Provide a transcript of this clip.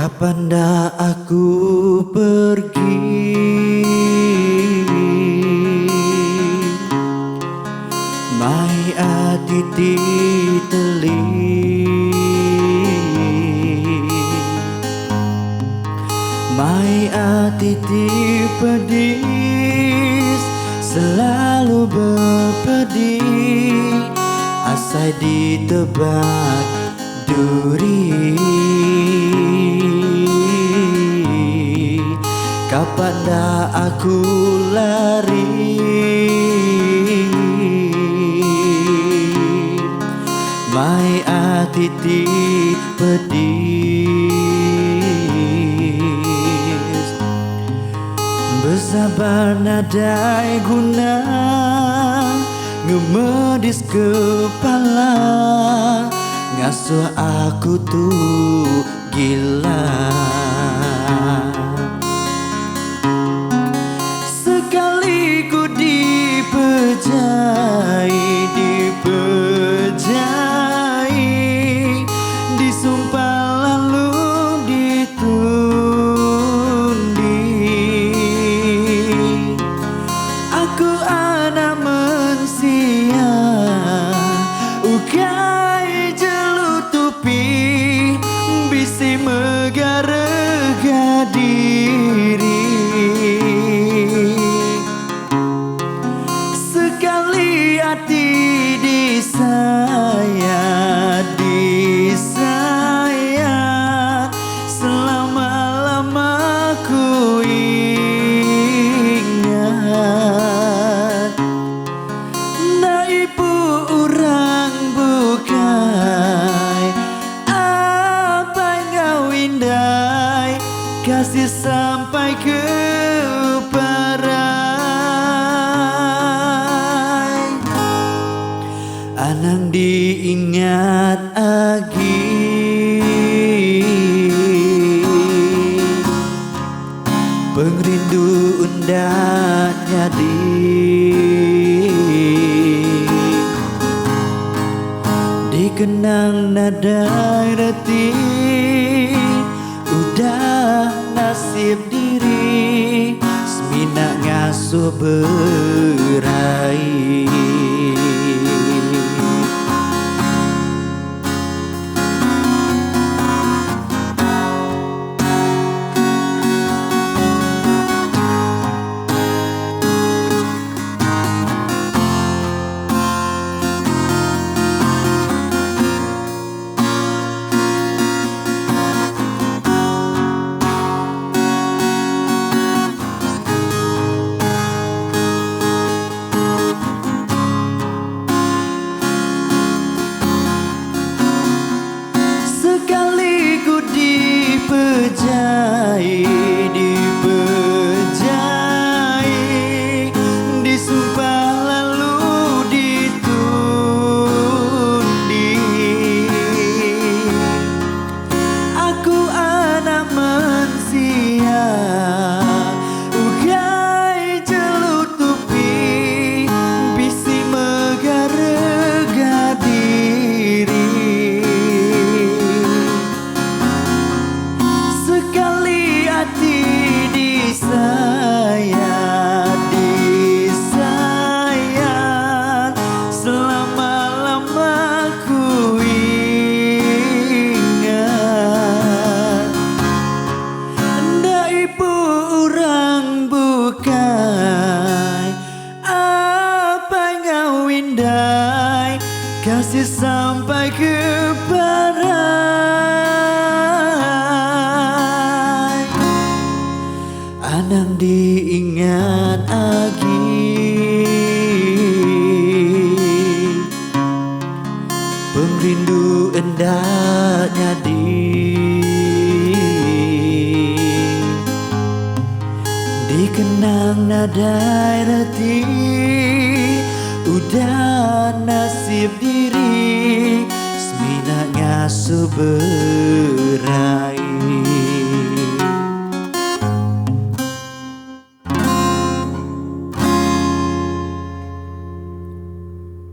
Kapan dah aku pergi, mai ati ti teli, mai ati ti pedis, selalu berpedih, asai ditebak duri. Kapan dah aku lari, mai ati ti pedis, bersabar nadai guna, ngemedis kepala, ngasuh aku tuh gila. Sekali ku dipejai, disumpah lalu ditundi. Aku anak manusia, ukai jelutupi, bisi megarega diri. Sekali hati disayang, selama-lama ku ingat. Nah ibu orang bukai, apa ngau indai, kasih sampai ke anang diingat agi, pengrindu undak nyadi, dikenang nadai reti, udah nasib diri, semina ngasuh berai. Dipejai, disumpah lalu ditundi. Aku anak manusia, ugai jelutupi, bisi megarega diri. Disayang, selama-lama ku ingat. Ndak ibu orang bukai, apa ngau indai, kasih sampai ke barai. Anang diingat agi, pengrindu endak nyadi, dikenang nadai reti, udah nasib diri, semina ngasuh berai.